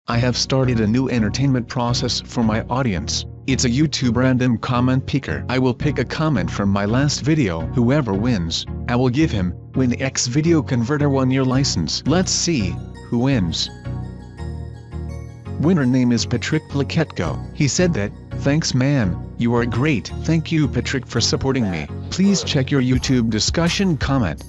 I have started a new entertainment process for my audience. It's a YouTube random comment picker. I will pick a comment from my last video. Whoever wins, I will give him Win X Video Converter 1-year license. Let's see who wins. Winner name is Patrick Plaketko. He said that, "Thanks man, you are great." Thank you Patrick for supporting me. Please check your YouTube discussion comment.